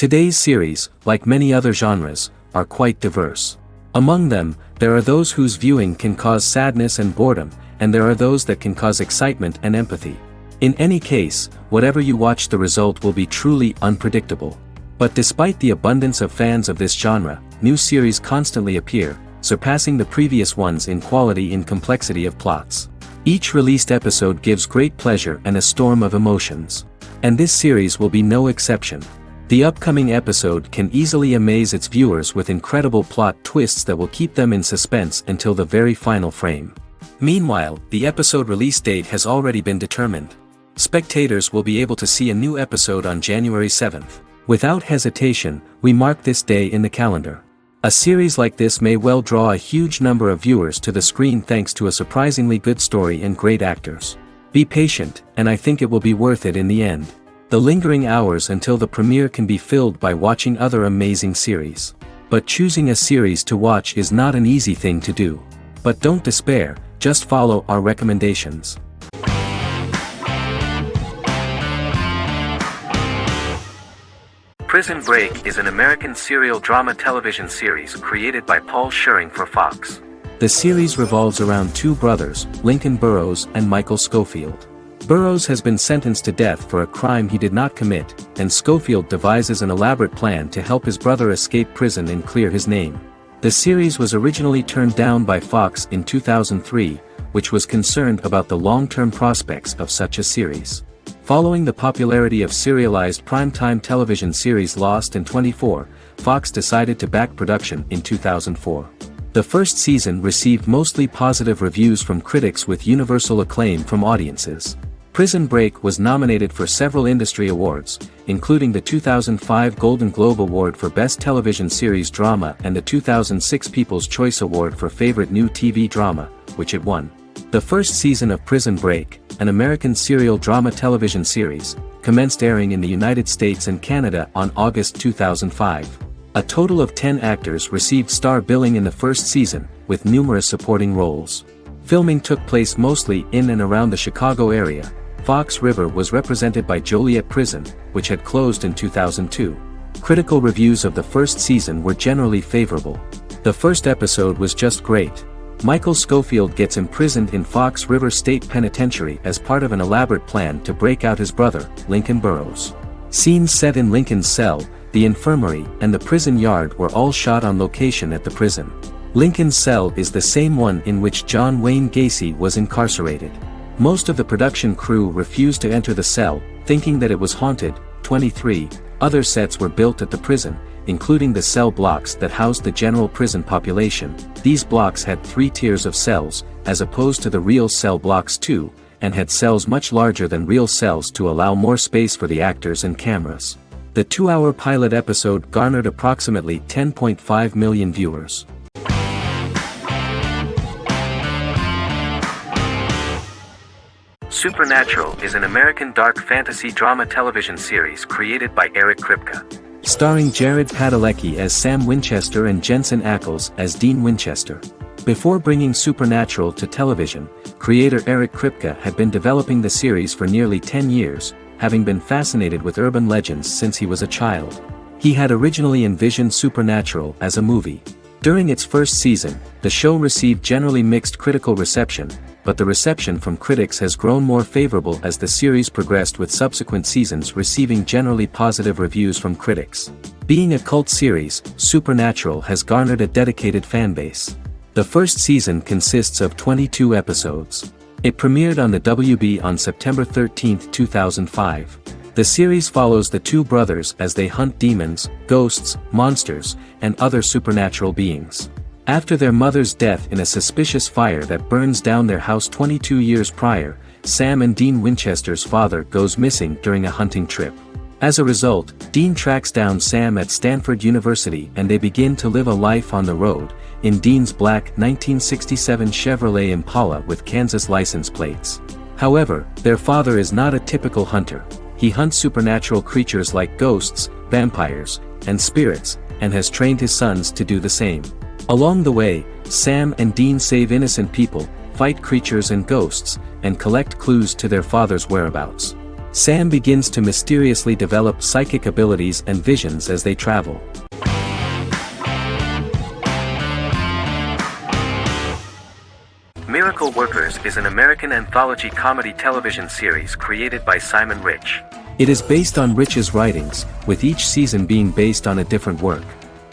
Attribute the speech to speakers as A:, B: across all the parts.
A: Today's series, like many other genres, are quite diverse. Among them, there are those whose viewing can cause sadness and boredom, and there are those that can cause excitement and empathy. In any case, whatever you watch, the result will be truly unpredictable. But despite the abundance of fans of this genre, new series constantly appear, surpassing the previous ones in quality and complexity of plots. Each released episode gives great pleasure and a storm of emotions. And this series will be no exception. The upcoming episode can easily amaze its viewers with incredible plot twists that will keep them in suspense until the very final frame. Meanwhile, the episode release date has already been determined. Spectators will be able to see a new episode on January 7th. Without hesitation, we mark this day in the calendar. A series like this may well draw a huge number of viewers to the screen thanks to a surprisingly good story and great actors. Be patient, and I think it will be worth it in the end. The lingering hours until the premiere can be filled by watching other amazing series. But choosing a series to watch is not an easy thing to do. But don't despair, just follow our recommendations. Prison Break is an American serial drama television series created by Paul Schering for Fox. The series revolves around two brothers, Lincoln Burrows and Michael Scofield. Burrows has been sentenced to death for a crime he did not commit, and Scofield devises an elaborate plan to help his brother escape prison and clear his name. The series was originally turned down by Fox in 2003, which was concerned about the long-term prospects of such a series. Following the popularity of serialized primetime television series Lost in 24, Fox decided to back production in 2004. The first season received mostly positive reviews from critics with universal acclaim from audiences. Prison Break was nominated for several industry awards, including the 2005 Golden Globe Award for Best Television Series Drama and the 2006 People's Choice Award for Favorite New TV Drama, which it won. The first season of Prison Break, an American serial drama television series, commenced airing in the United States and Canada on August 2005. A total of 10 actors received star billing in the first season, with numerous supporting roles. Filming took place mostly in and around the Chicago area. Fox River was represented by Joliet Prison, which had closed in 2002. Critical reviews of the first season were generally favorable. The first episode was just great. Michael Scofield gets imprisoned in Fox River State Penitentiary as part of an elaborate plan to break out his brother, Lincoln Burrows. Scenes set in Lincoln's cell, the infirmary, and the prison yard were all shot on location at the prison. Lincoln's cell is the same one in which John Wayne Gacy was incarcerated. Most of the production crew refused to enter the cell, thinking that it was haunted. 23 other sets were built at the prison, including the cell blocks that housed the general prison population. These blocks had 3 tiers of cells, as opposed to the real cell blocks 2, and had cells much larger than real cells to allow more space for the actors and cameras. The 2-hour pilot episode garnered approximately 10.5 million viewers. Supernatural is an American dark fantasy drama television series created by Eric Kripke. Starring Jared Padalecki as Sam Winchester and Jensen Ackles as Dean Winchester. Before bringing Supernatural to television, creator Eric Kripke had been developing the series for nearly 10 years, having been fascinated with urban legends since he was a child. He had originally envisioned Supernatural as a movie. During its first season, the show received generally mixed critical reception, but the reception from critics has grown more favorable as the series progressed, with subsequent seasons receiving generally positive reviews from critics. Being a cult series, Supernatural has garnered a dedicated fanbase. The first season consists of 22 episodes. It premiered on the WB on September 13, 2005. The series follows the two brothers as they hunt demons, ghosts, monsters, and other supernatural beings. After their mother's death in a suspicious fire that burns down their house 22 years prior, Sam and Dean Winchester's father goes missing during a hunting trip. As a result, Dean tracks down Sam at Stanford University and they begin to live a life on the road, in Dean's black 1967 Chevrolet Impala with Kansas license plates. However, their father is not a typical hunter. He hunts supernatural creatures like ghosts, vampires, and spirits, and has trained his sons to do the same. Along the way, Sam and Dean save innocent people, fight creatures and ghosts, and collect clues to their father's whereabouts. Sam begins to mysteriously develop psychic abilities and visions as they travel. Miracle Workers is an American anthology comedy television series created by Simon Rich. It is based on Rich's writings, with each season being based on a different work.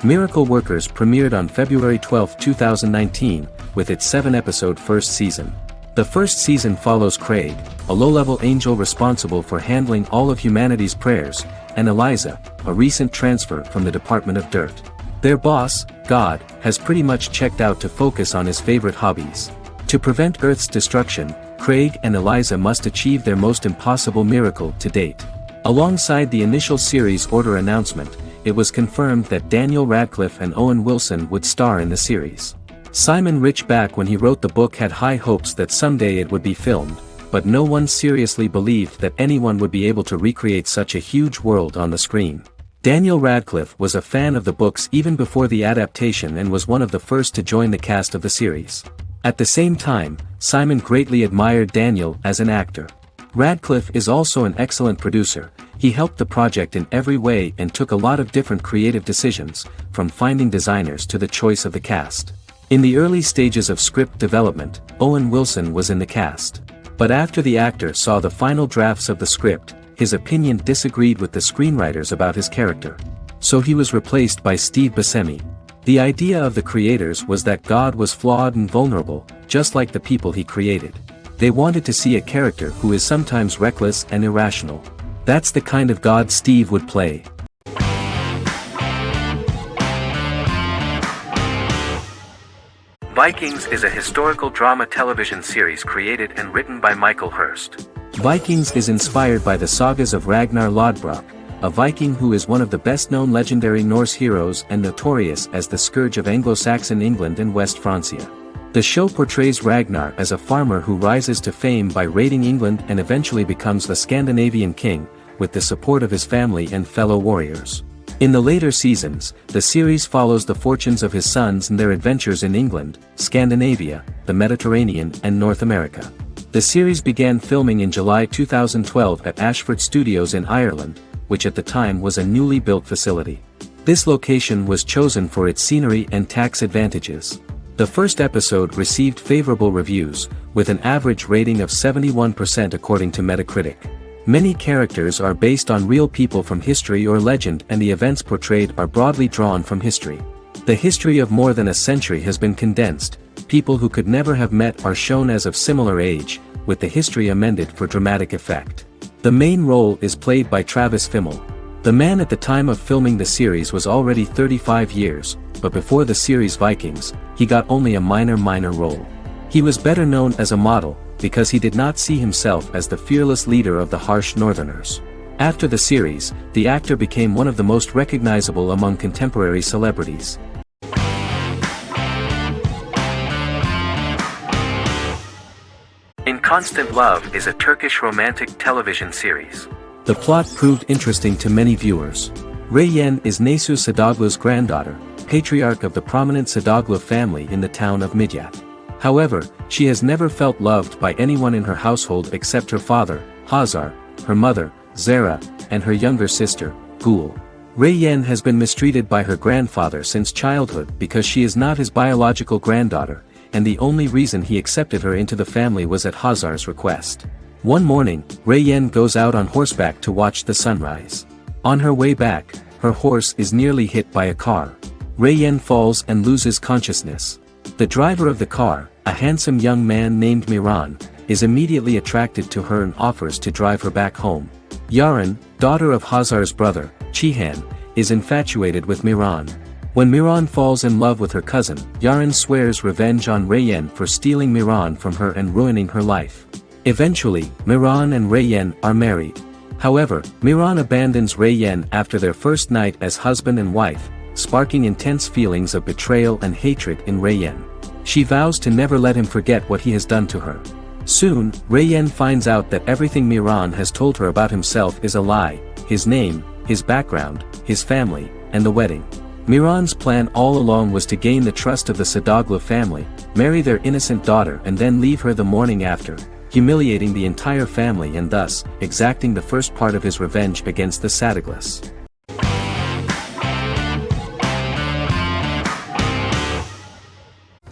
A: Miracle Workers premiered on February 12, 2019, with its 7-episode first season. The first season follows Craig, a low-level angel responsible for handling all of humanity's prayers, and Eliza, a recent transfer from the Department of Dirt. Their boss, God, has pretty much checked out to focus on his favorite hobbies. To prevent Earth's destruction, Craig and Eliza must achieve their most impossible miracle to date. Alongside the initial series order announcement, it was confirmed that Daniel Radcliffe and Owen Wilson would star in the series. Simon Rich, back when he wrote the book, had high hopes that someday it would be filmed, but no one seriously believed that anyone would be able to recreate such a huge world on the screen. Daniel Radcliffe was a fan of the books even before the adaptation and was one of the first to join the cast of the series. At the same time, Simon greatly admired Daniel as an actor. Radcliffe is also an excellent producer. He helped the project in every way and took a lot of different creative decisions, from finding designers to the choice of the cast. In the early stages of script development, Owen Wilson was in the cast. But after the actor saw the final drafts of the script, his opinion disagreed with the screenwriters about his character. So he was replaced by Steve Buscemi. The idea of the creators was that God was flawed and vulnerable, just like the people he created. They wanted to see a character who is sometimes reckless and irrational. That's the kind of God Steve would play. Vikings is a historical drama television series created and written by Michael Hurst. Vikings is inspired by the sagas of Ragnar Lodbrok, a Viking who is one of the best-known legendary Norse heroes and notorious as the scourge of Anglo-Saxon England and West Francia. The show portrays Ragnar as a farmer who rises to fame by raiding England and eventually becomes the Scandinavian king, with the support of his family and fellow warriors. In the later seasons, the series follows the fortunes of his sons and their adventures in England, Scandinavia, the Mediterranean and North America. The series began filming in July 2012 at Ashford Studios in Ireland, which at the time was a newly built facility. This location was chosen for its scenery and tax advantages. The first episode received favorable reviews, with an average rating of 71% according to Metacritic. Many characters are based on real people from history or legend, and the events portrayed are broadly drawn from history. The history of more than a century has been condensed. People who could never have met are shown as of similar age, with the history amended for dramatic effect. The main role is played by Travis Fimmel. The man at the time of filming the series was already 35 years, but before the series Vikings, he got only a minor role. He was better known as a model, because he did not see himself as the fearless leader of the harsh Northerners. After the series, the actor became one of the most recognizable among contemporary celebrities. In Constant Love is a Turkish romantic television series. The plot proved interesting to many viewers. Reyyen is Nesu Sadoglu's granddaughter, patriarch of the prominent Sadoglu family in the town of Midyat. However, she has never felt loved by anyone in her household except her father, Hazar, her mother, Zara, and her younger sister, Gul. Reyyen has been mistreated by her grandfather since childhood because she is not his biological granddaughter, and the only reason he accepted her into the family was at Hazar's request. One morning, Reyyen goes out on horseback to watch the sunrise. On her way back, her horse is nearly hit by a car. Reyyen falls and loses consciousness. The driver of the car, a handsome young man named Miran, is immediately attracted to her and offers to drive her back home. Yaren, daughter of Hazar's brother, Chihan, is infatuated with Miran. When Miran falls in love with her cousin, Yaren swears revenge on Reyyen for stealing Miran from her and ruining her life. Eventually, Miran and Reyyen are married. However, Miran abandons Reyyen after their first night as husband and wife, sparking intense feelings of betrayal and hatred in Reyyen. She vows to never let him forget what he has done to her. Soon, Reyyen finds out that everything Miran has told her about himself is a lie: his name, his background, his family, and the wedding. Miran's plan all along was to gain the trust of the Sadoglu family, marry their innocent daughter and then leave her the morning after. humiliating the entire family and thus, exacting the first part of his revenge against the Sadaglas.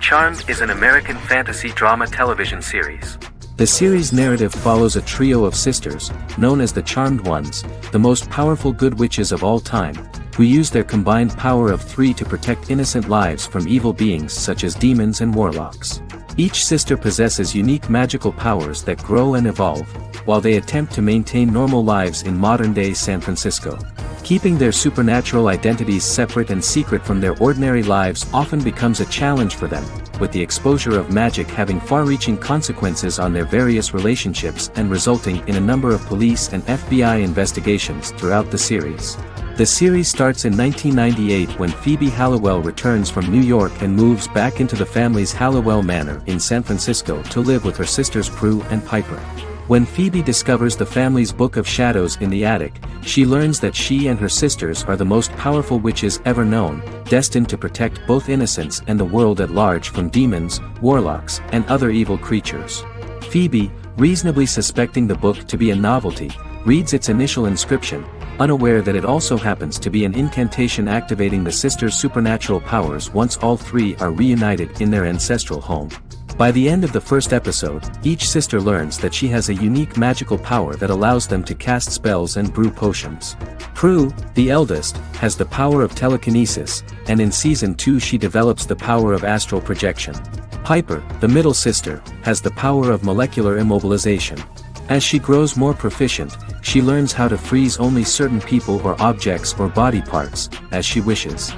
A: Charmed is an American fantasy drama television series. The series' narrative follows a trio of sisters, known as the Charmed Ones, the most powerful good witches of all time, who use their combined power of 3 to protect innocent lives from evil beings such as demons and warlocks. Each sister possesses unique magical powers that grow and evolve, while they attempt to maintain normal lives in modern-day San Francisco. Keeping their supernatural identities separate and secret from their ordinary lives often becomes a challenge for them, with the exposure of magic having far-reaching consequences on their various relationships and resulting in a number of police and FBI investigations throughout the series. The series starts in 1998 when Phoebe Halliwell returns from New York and moves back into the family's Halliwell Manor in San Francisco to live with her sisters Prue and Piper. When Phoebe discovers the family's Book of Shadows in the attic, she learns that she and her sisters are the most powerful witches ever known, destined to protect both innocents and the world at large from demons, warlocks, and other evil creatures. Phoebe, reasonably suspecting the book to be a novelty, reads its initial inscription, unaware that it also happens to be an incantation activating the sisters' supernatural powers once all 3 are reunited in their ancestral home. By the end of the first episode, each sister learns that she has a unique magical power that allows them to cast spells and brew potions. Prue, the eldest, has the power of telekinesis, and in Season 2 she develops the power of astral projection. Piper, the middle sister, has the power of molecular immobilization. As she grows more proficient, she learns how to freeze only certain people or objects or body parts, as she wishes.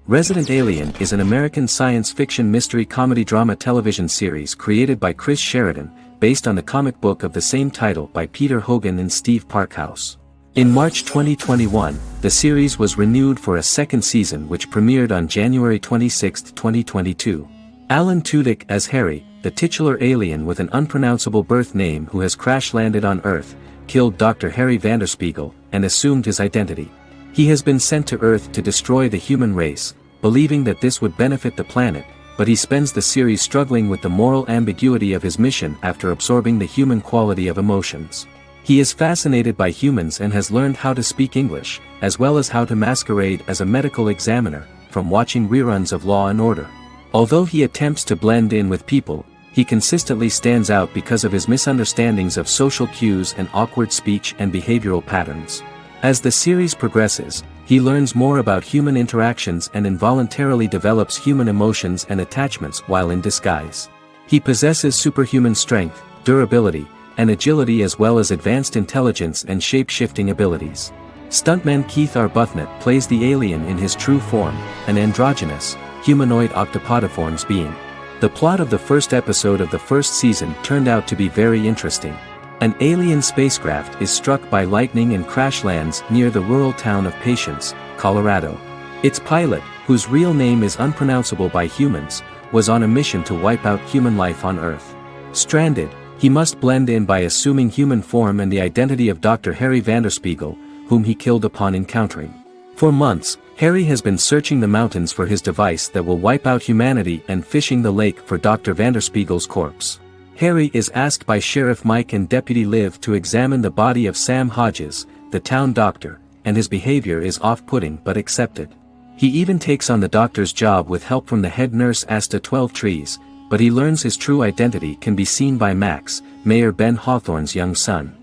A: Resident Alien is an American science fiction mystery comedy drama television series created by Chris Sheridan, based on the comic book of the same title by Peter Hogan and Steve Parkhouse. In March 2021, the series was renewed for a second season which premiered on January 26, 2022. Alan Tudyk as Harry, the titular alien with an unpronounceable birth name who has crash-landed on Earth, killed Dr. Harry Vanderspiegel, and assumed his identity. He has been sent to Earth to destroy the human race, believing that this would benefit the planet, but he spends the series struggling with the moral ambiguity of his mission after absorbing the human quality of emotions. He is fascinated by humans and has learned how to speak English, as well as how to masquerade as a medical examiner, from watching reruns of Law and Order. Although he attempts to blend in with people, he consistently stands out because of his misunderstandings of social cues and awkward speech and behavioral patterns. As the series progresses, he learns more about human interactions and involuntarily develops human emotions and attachments while in disguise. He possesses superhuman strength, durability, and agility as well as advanced intelligence and shape-shifting abilities. Stuntman Keith Arbuthnot plays the alien in his true form, an androgynous, humanoid octopodiforms being. The plot of the first episode of the first season turned out to be very interesting. An alien spacecraft is struck by lightning and crash lands near the rural town of Patience, Colorado. Its pilot, whose real name is unpronounceable by humans, was on a mission to wipe out human life on Earth. Stranded, he must blend in by assuming human form and the identity of Dr. Harry Vanderspiegel, whom he killed upon encountering. For months, Harry has been searching the mountains for his device that will wipe out humanity and fishing the lake for Dr. Vanderspiegel's corpse. Harry is asked by Sheriff Mike and Deputy Liv to examine the body of Sam Hodges, the town doctor, and his behavior is off-putting but accepted. He even takes on the doctor's job with help from the head nurse Asta 12 Trees, but he learns his true identity can be seen by Max, Mayor Ben Hawthorne's young son.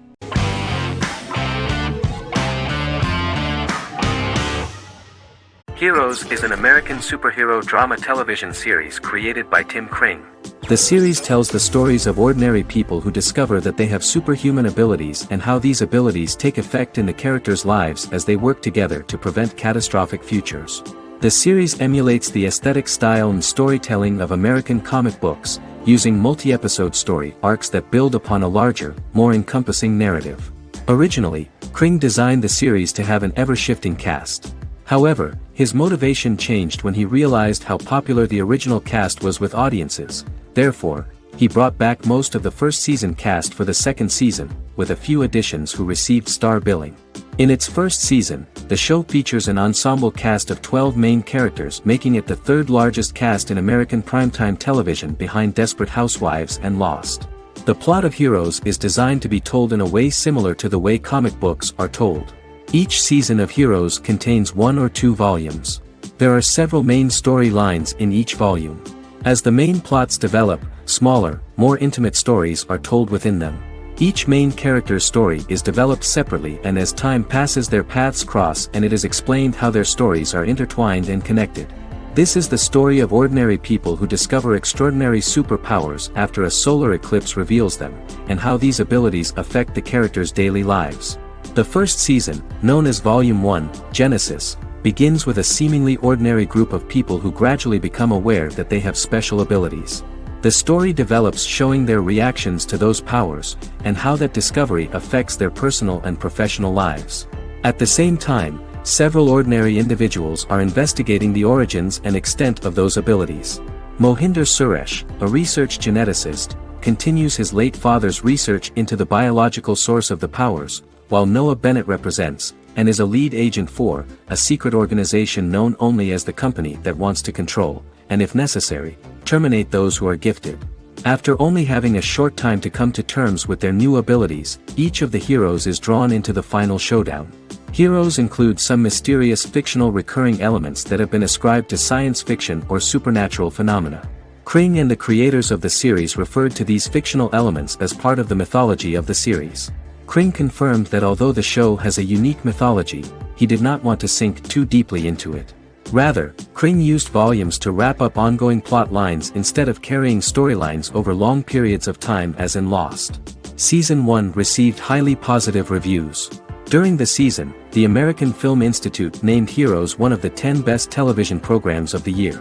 A: Heroes is an American superhero drama television series created by Tim Kring. The series tells the stories of ordinary people who discover that they have superhuman abilities and how these abilities take effect in the characters' lives as they work together to prevent catastrophic futures. The series emulates the aesthetic style and storytelling of American comic books, using multi-episode story arcs that build upon a larger, more encompassing narrative. Originally, Kring designed the series to have an ever-shifting cast. However, his motivation changed when he realized how popular the original cast was with audiences. Therefore, he brought back most of the first season cast for the second season, with a few additions who received star billing. In its first season, the show features an ensemble cast of 12 main characters, making it the third largest cast in American primetime television behind Desperate Housewives and Lost. The plot of Heroes is designed to be told in a way similar to the way comic books are told. Each season of Heroes contains 1 or 2 volumes. There are several main storylines in each volume. As the main plots develop, smaller, more intimate stories are told within them. Each main character's story is developed separately, and as time passes their paths cross and it is explained how their stories are intertwined and connected. This is the story of ordinary people who discover extraordinary superpowers after a solar eclipse reveals them, and how these abilities affect the characters' daily lives. The first season, known as Volume 1, Genesis, begins with a seemingly ordinary group of people who gradually become aware that they have special abilities. The story develops showing their reactions to those powers, and how that discovery affects their personal and professional lives. At the same time, several ordinary individuals are investigating the origins and extent of those abilities. Mohinder Suresh, a research geneticist, continues his late father's research into the biological source of the powers, while Noah Bennett represents, and is a lead agent for, a secret organization known only as the company that wants to control, and if necessary, terminate those who are gifted. After only having a short time to come to terms with their new abilities, each of the heroes is drawn into the final showdown. Heroes include some mysterious fictional recurring elements that have been ascribed to science fiction or supernatural phenomena. Kring and the creators of the series referred to these fictional elements as part of the mythology of the series. Kring confirmed that although the show has a unique mythology, he did not want to sink too deeply into it. Rather, Kring used volumes to wrap up ongoing plot lines instead of carrying storylines over long periods of time as in Lost. Season 1 received highly positive reviews. During the season, the American Film Institute named Heroes one of the 10 best television programs of the year.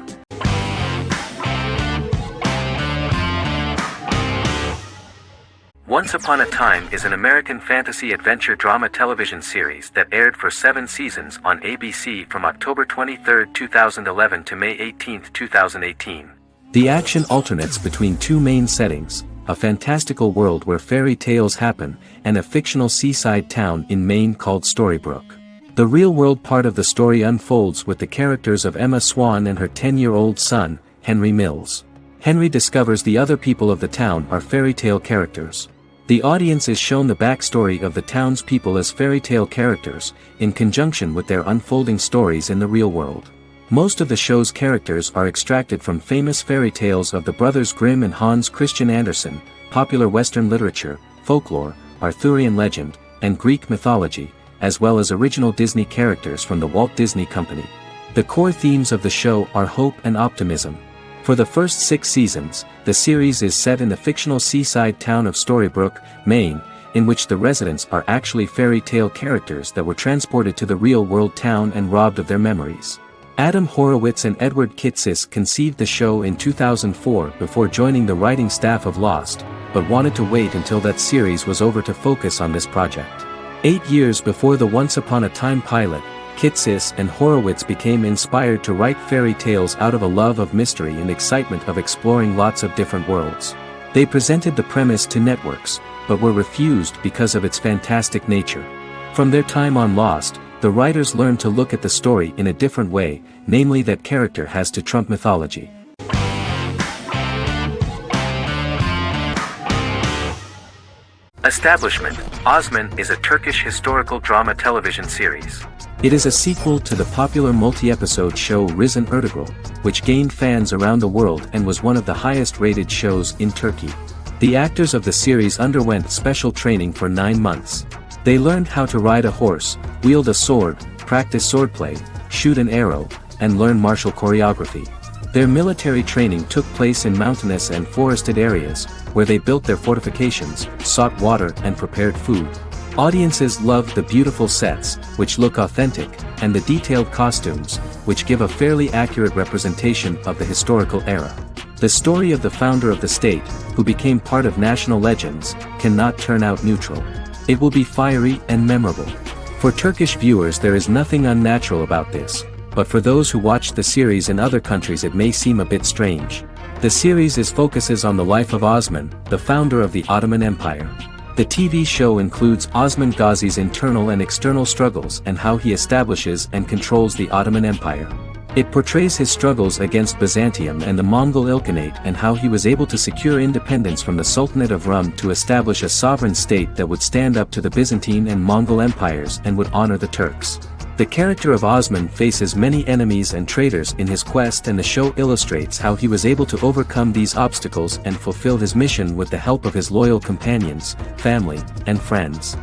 A: Once Upon a Time is an American fantasy adventure drama television series that aired for 7 seasons on ABC from October 23, 2011 to May 18, 2018. The action alternates between 2 main settings, a fantastical world where fairy tales happen, and a fictional seaside town in Maine called Storybrooke. The real-world part of the story unfolds with the characters of Emma Swan and her 10-year-old son, Henry Mills. Henry discovers the other people of the town are fairy tale characters. The audience is shown the backstory of the townspeople as fairy tale characters, in conjunction with their unfolding stories in the real world. Most of the show's characters are extracted from famous fairy tales of the Brothers Grimm and Hans Christian Andersen, popular Western literature, folklore, Arthurian legend, and Greek mythology, as well as original Disney characters from the Walt Disney Company. The core themes of the show are hope and optimism. For the first 6 seasons, the series is set in the fictional seaside town of Storybrooke, Maine, in which the residents are actually fairy tale characters that were transported to the real-world town and robbed of their memories. Adam Horowitz and Edward Kitsis conceived the show in 2004 before joining the writing staff of Lost, but wanted to wait until that series was over to focus on this project. 8 years before the Once Upon a Time pilot, Kitsis and Horowitz became inspired to write fairy tales out of a love of mystery and excitement of exploring lots of different worlds. They presented the premise to networks, but were refused because of its fantastic nature. From their time on Lost, the writers learned to look at the story in a different way, namely that character has to trump mythology. Establishment: Osman is a Turkish historical drama television series. It is a sequel to the popular multi-episode show Risen Ertugrul, which gained fans around the world and was one of the highest-rated shows in Turkey. The actors of the series underwent special training for 9 months. They learned how to ride a horse, wield a sword, practice swordplay, shoot an arrow, and learn martial choreography. Their military training took place in mountainous and forested areas, where they built their fortifications, sought water and prepared food. Audiences loved the beautiful sets, which look authentic, and the detailed costumes, which give a fairly accurate representation of the historical era. The story of the founder of the state, who became part of national legends, cannot turn out neutral. It will be fiery and memorable. For Turkish viewers there is nothing unnatural about this, but for those who watched the series in other countries it may seem a bit strange. The series focuses on the life of Osman, the founder of the Ottoman Empire. The TV show includes Osman Ghazi's internal and external struggles and how he establishes and controls the Ottoman Empire. It portrays his struggles against Byzantium and the Mongol Ilkhanate and how he was able to secure independence from the Sultanate of Rum to establish a sovereign state that would stand up to the Byzantine and Mongol empires and would honor the Turks. The character of Osman faces many enemies and traitors in his quest, and the show illustrates how he was able to overcome these obstacles and fulfill his mission with the help of his loyal companions, family, and friends.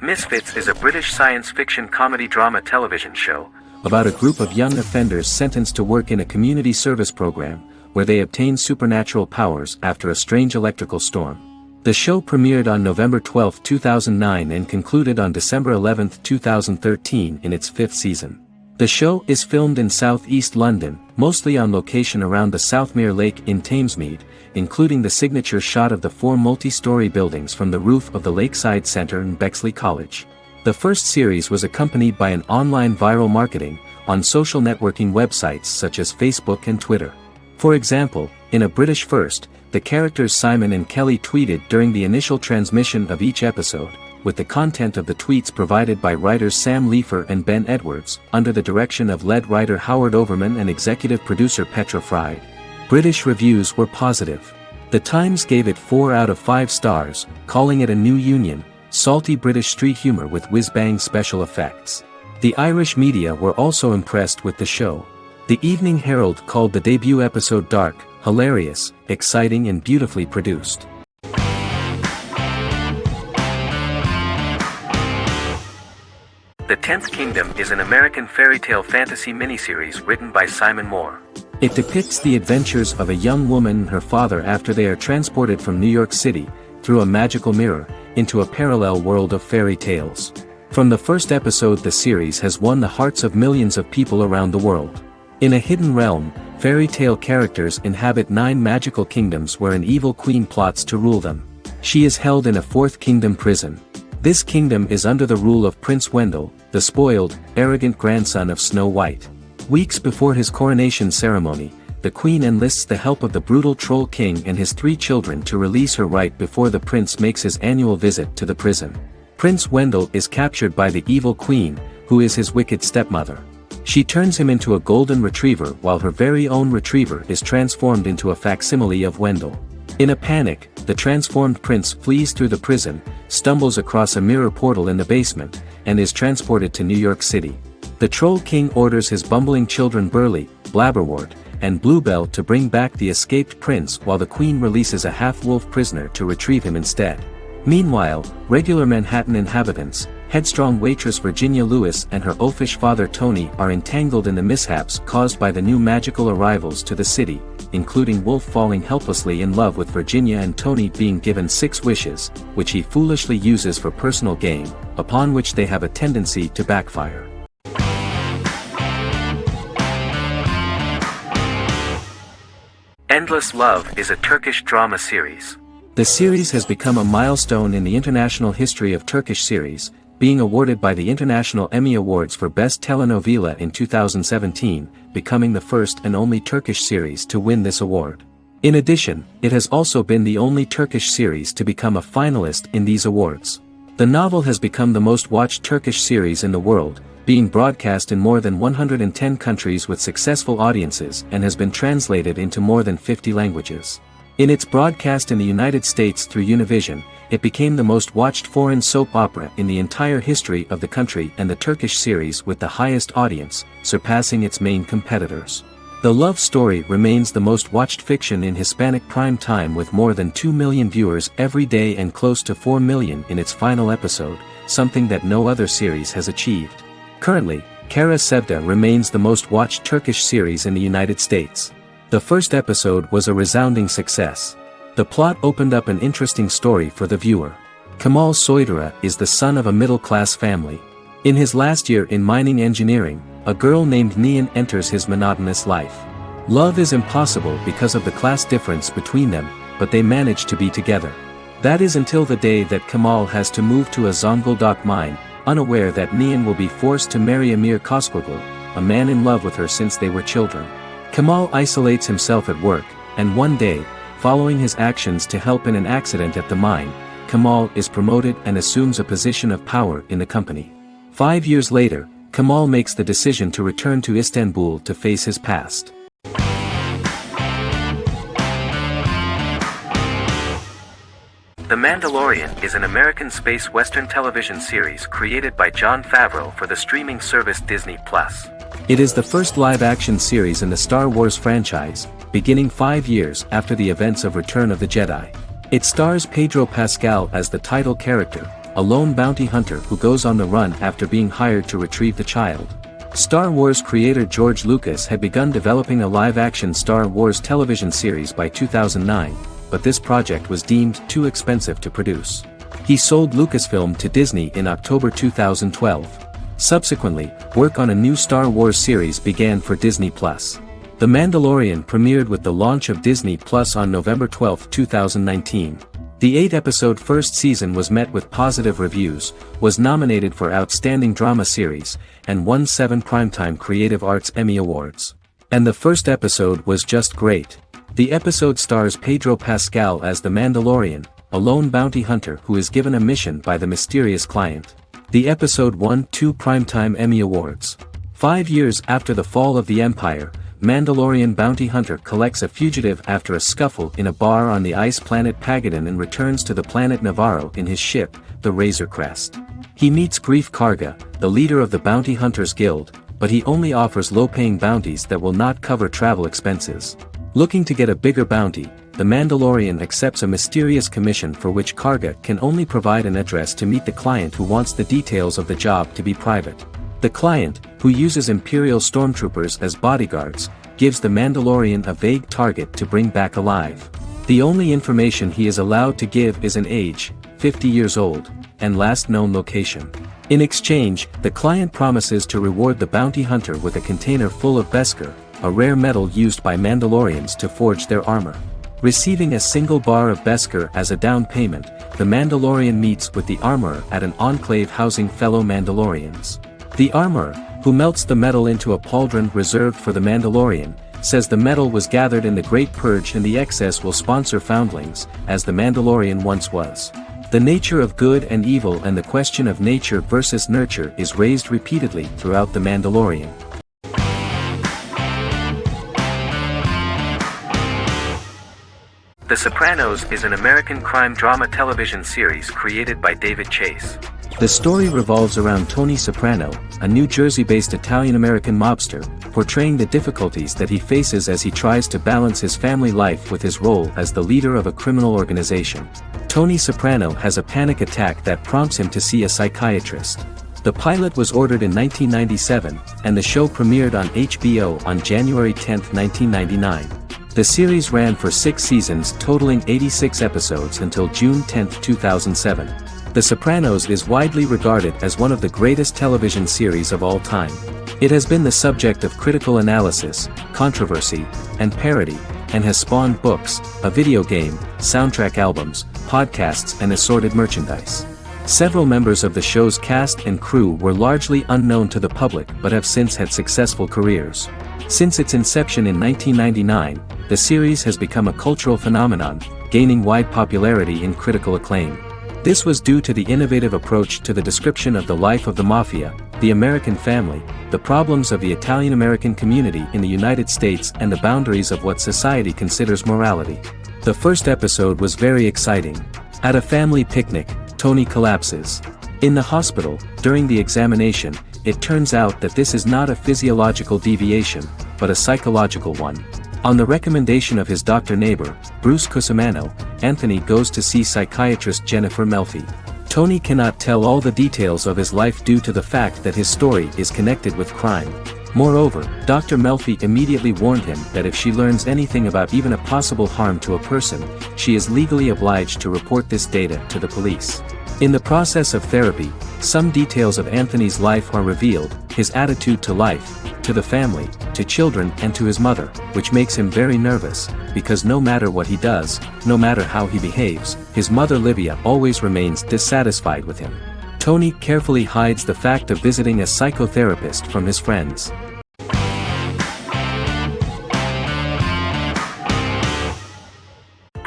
A: Misfits is a British science fiction comedy drama television show about a group of young offenders sentenced to work in a community service program where they obtain supernatural powers after a strange electrical storm. The show premiered on November 12, 2009 and concluded on December 11, 2013 in its 5th season. The show is filmed in southeast London, mostly on location around the Southmere Lake in Thamesmead, including the signature shot of the 4 multi-story buildings from the roof of the Lakeside Centre in Bexley College. The first series was accompanied by an online viral marketing on social networking websites such as Facebook and Twitter. For example, in a British first, the characters Simon and Kelly tweeted during the initial transmission of each episode, with the content of the tweets provided by writers Sam Leifer and Ben Edwards, under the direction of lead writer Howard Overman and executive producer Petra Fried. British reviews were positive. The Times gave it 4 out of 5 stars, calling it a new union, salty British street humour with whiz-bang special effects. The Irish media were also impressed with the show. The Evening Herald called the debut episode dark, hilarious, exciting and beautifully produced. The Tenth Kingdom is an American fairy tale fantasy miniseries written by Simon Moore. It depicts the adventures of a young woman and her father after they are transported from New York City, through a magical mirror, into a parallel world of fairy tales. From the first episode, the series has won the hearts of millions of people around the world. In a hidden realm, fairy tale characters inhabit 9 magical kingdoms where an evil queen plots to rule them. She is held in a 4th kingdom prison. This kingdom is under the rule of Prince Wendell, the spoiled, arrogant grandson of Snow White. Weeks before his coronation ceremony, the queen enlists the help of the brutal Troll King and his 3 children to release her right before the prince makes his annual visit to the prison. Prince Wendell is captured by the evil queen, who is his wicked stepmother. She turns him into a golden retriever while her very own retriever is transformed into a facsimile of Wendell. In a panic, the transformed prince flees through the prison, stumbles across a mirror portal in the basement, and is transported to New York City. The Troll King orders his bumbling children Burley, Blabberwort, and Bluebell to bring back the escaped prince while the queen releases a half-wolf prisoner to retrieve him instead. Meanwhile, regular Manhattan inhabitants, headstrong waitress Virginia Lewis and her oafish father Tony are entangled in the mishaps caused by the new magical arrivals to the city, including Wolf falling helplessly in love with Virginia and Tony being given 6 wishes, which he foolishly uses for personal gain, upon which they have a tendency to backfire. Endless Love is a Turkish drama series. The series has become a milestone in the international history of Turkish series, being awarded by the International Emmy Awards for Best Telenovela in 2017, becoming the first and only Turkish series to win this award. In addition, it has also been the only Turkish series to become a finalist in these awards. The novel has become the most watched Turkish series in the world, being broadcast in more than 110 countries with successful audiences and has been translated into more than 50 languages. In its broadcast in the United States through Univision, it became the most watched foreign soap opera in the entire history of the country and the Turkish series with the highest audience, surpassing its main competitors. The love story remains the most watched fiction in Hispanic prime time with more than 2 million viewers every day and close to 4 million in its final episode, something that no other series has achieved. Currently, Kara Sevda remains the most watched Turkish series in the United States. The first episode was a resounding success. The plot opened up an interesting story for the viewer. Kemal Soydura is the son of a middle-class family. In his last year in mining engineering, a girl named Nihan enters his monotonous life. Love is impossible because of the class difference between them, but they manage to be together. That is until the day that Kemal has to move to a Zonguldak mine, unaware that Nihan will be forced to marry Amir Koskoglu, a man in love with her since they were children. Kamal isolates himself at work, and one day, following his actions to help in an accident at the mine, Kamal is promoted and assumes a position of power in the company. 5 years later, Kamal makes the decision to return to Istanbul to face his past. The Mandalorian is an American space western television series created by Jon Favreau for the streaming service Disney+. It is the first live-action series in the Star Wars franchise, beginning 5 years after the events of Return of the Jedi. It stars Pedro Pascal as the title character, a lone bounty hunter who goes on the run after being hired to retrieve the child. Star Wars creator George Lucas had begun developing a live-action Star Wars television series by 2009, but this project was deemed too expensive to produce. He sold Lucasfilm to Disney in October 2012. Subsequently, work on a new Star Wars series began for Disney+. The Mandalorian premiered with the launch of Disney Plus on November 12, 2019. The 8-episode first season was met with positive reviews, was nominated for Outstanding Drama Series, and won 7 Primetime Creative Arts Emmy Awards. And the first episode was just great. The episode stars Pedro Pascal as the Mandalorian, a lone bounty hunter who is given a mission by the mysterious client. The episode won 2 Primetime Emmy Awards. 5 years after the fall of the Empire, Mandalorian bounty hunter collects a fugitive after a scuffle in a bar on the ice planet Pagadan and returns to the planet Navarro in his ship, the Razor Crest. He meets Grief Karga, the leader of the Bounty Hunters Guild, but he only offers low-paying bounties that will not cover travel expenses. Looking to get a bigger bounty, the Mandalorian accepts a mysterious commission for which Karga can only provide an address to meet the client who wants the details of the job to be private. The client, who uses Imperial stormtroopers as bodyguards, gives the Mandalorian a vague target to bring back alive. The only information he is allowed to give is an age, 50 years old, and last known location. In exchange, the client promises to reward the bounty hunter with a container full of Beskar, a rare metal used by Mandalorians to forge their armor. Receiving a single bar of Beskar as a down payment, the Mandalorian meets with the armorer at an enclave housing fellow Mandalorians. The armorer, who melts the metal into a pauldron reserved for the Mandalorian, says the metal was gathered in the Great Purge and the excess will sponsor foundlings, as the Mandalorian once was. The nature of good and evil and the question of nature versus nurture is raised repeatedly throughout The Mandalorian. The Sopranos is an American crime drama television series created by David Chase. The story revolves around Tony Soprano, a New Jersey-based Italian-American mobster, portraying the difficulties that he faces as he tries to balance his family life with his role as the leader of a criminal organization. Tony Soprano has a panic attack that prompts him to see a psychiatrist. The pilot was ordered in 1997, and the show premiered on HBO on January 10, 1999. The series ran for 6 seasons totaling 86 episodes until June 10, 2007. The Sopranos is widely regarded as one of the greatest television series of all time. It has been the subject of critical analysis, controversy, and parody, and has spawned books, a video game, soundtrack albums, podcasts and assorted merchandise. Several members of the show's cast and crew were largely unknown to the public but have since had successful careers. Since its inception in 1999, the series has become a cultural phenomenon, gaining wide popularity and critical acclaim. This was due to the innovative approach to the description of the life of the mafia, the American family, the problems of the Italian-American community in the United States and the boundaries of what society considers morality. The first episode was very exciting. At a family picnic, Tony collapses. In the hospital, during the examination, it turns out that this is not a physiological deviation, but a psychological one. On the recommendation of his doctor neighbor, Bruce Cusimano, Anthony goes to see psychiatrist Jennifer Melfi. Tony cannot tell all the details of his life due to the fact that his story is connected with crime. Moreover, Dr. Melfi immediately warned him that if she learns anything about even a possible harm to a person, she is legally obliged to report this data to the police. In the process of therapy, some details of Anthony's life are revealed, his attitude to life, to the family, to children and to his mother, which makes him very nervous, because no matter what he does, no matter how he behaves, his mother Livia always remains dissatisfied with him. Tony carefully hides the fact of visiting a psychotherapist from his friends.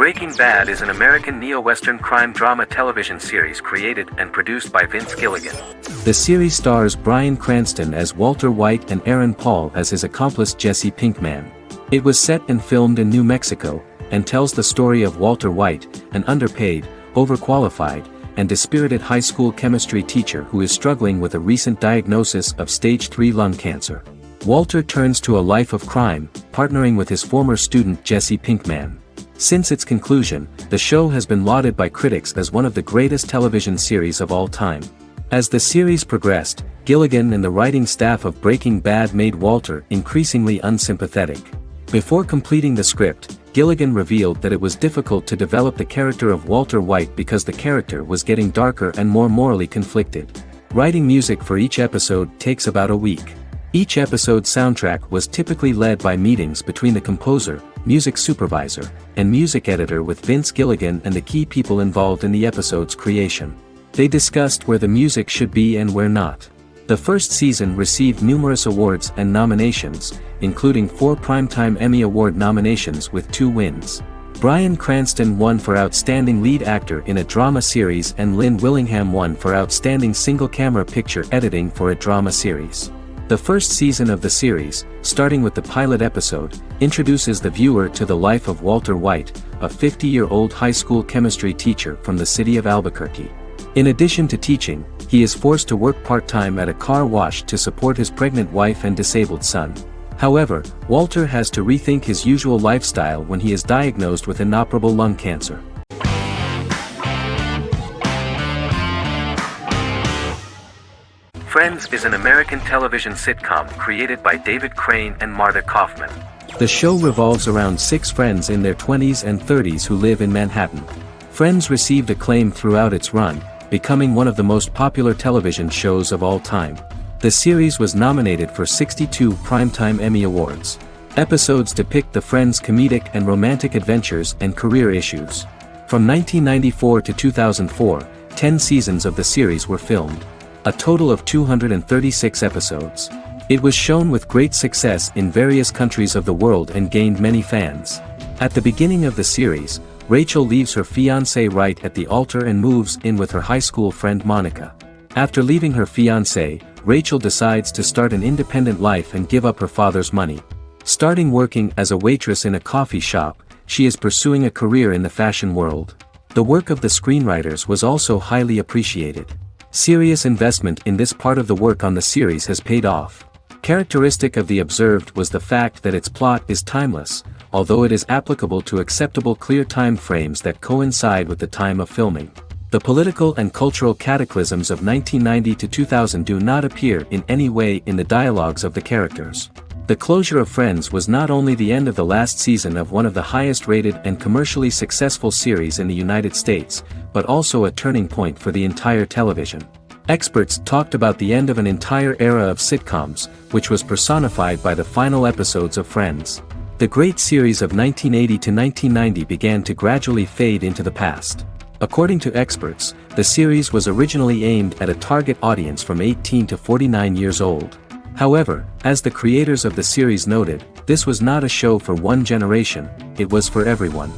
A: Breaking Bad is an American neo-Western crime drama television series created and produced by Vince Gilligan. The series stars Bryan Cranston as Walter White and Aaron Paul as his accomplice Jesse Pinkman. It was set and filmed in New Mexico, and tells the story of Walter White, an underpaid, overqualified, and dispirited high school chemistry teacher who is struggling with a recent diagnosis of stage 3 lung cancer. Walter turns to a life of crime, partnering with his former student Jesse Pinkman. Since its conclusion, the show has been lauded by critics as one of the greatest television series of all time. As the series progressed, Gilligan and the writing staff of Breaking Bad made Walter increasingly unsympathetic. Before completing the script, Gilligan revealed that it was difficult to develop the character of Walter White because the character was getting darker and more morally conflicted. Writing music for each episode takes about a week. Each episode's soundtrack was typically led by meetings between the composer, music supervisor, and music editor with Vince Gilligan and the key people involved in the episode's creation. They discussed where the music should be and where not. The first season received numerous awards and nominations, including 4 Primetime Emmy Award nominations with 2 wins. Bryan Cranston won for Outstanding Lead Actor in a Drama Series and Lynn Willingham won for Outstanding Single-Camera Picture Editing for a Drama Series. The first season of the series, starting with the pilot episode, introduces the viewer to the life of Walter White, a 50-year-old high school chemistry teacher from the city of Albuquerque. In addition to teaching, he is forced to work part-time at a car wash to support his pregnant wife and disabled son. However, Walter has to rethink his usual lifestyle when he is diagnosed with inoperable lung cancer. Friends is an American television sitcom created by David Crane and Marta Kaufman. The show revolves around 6 friends in their 20s and 30s who live in Manhattan. Friends received acclaim throughout its run, becoming one of the most popular television shows of all time. The series was nominated for 62 Primetime Emmy Awards. Episodes depict the friends' comedic and romantic adventures and career issues. From 1994 to 2004, 10 seasons of the series were filmed. A total of 236 episodes. It was shown with great success in various countries of the world and gained many fans. At the beginning of the series, Rachel leaves her fiancé right at the altar and moves in with her high school friend Monica. After leaving her fiancé, Rachel decides to start an independent life and give up her father's money. Starting working as a waitress in a coffee shop, she is pursuing a career in the fashion world. The work of the screenwriters was also highly appreciated. Serious investment in this part of the work on the series has paid off. Characteristic of The Observed was the fact that its plot is timeless, although it is applicable to acceptable clear time frames that coincide with the time of filming. The political and cultural cataclysms of 1990 to 2000 do not appear in any way in the dialogues of the characters. The closure of Friends was not only the end of the last season of one of the highest-rated and commercially successful series in the United States, but also a turning point for the entire television. Experts talked about the end of an entire era of sitcoms, which was personified by the final episodes of Friends. The great series of 1980 to 1990 began to gradually fade into the past. According to experts, the series was originally aimed at a target audience from 18 to 49 years old. However, as the creators of the series noted, this was not a show for one generation, it was for everyone.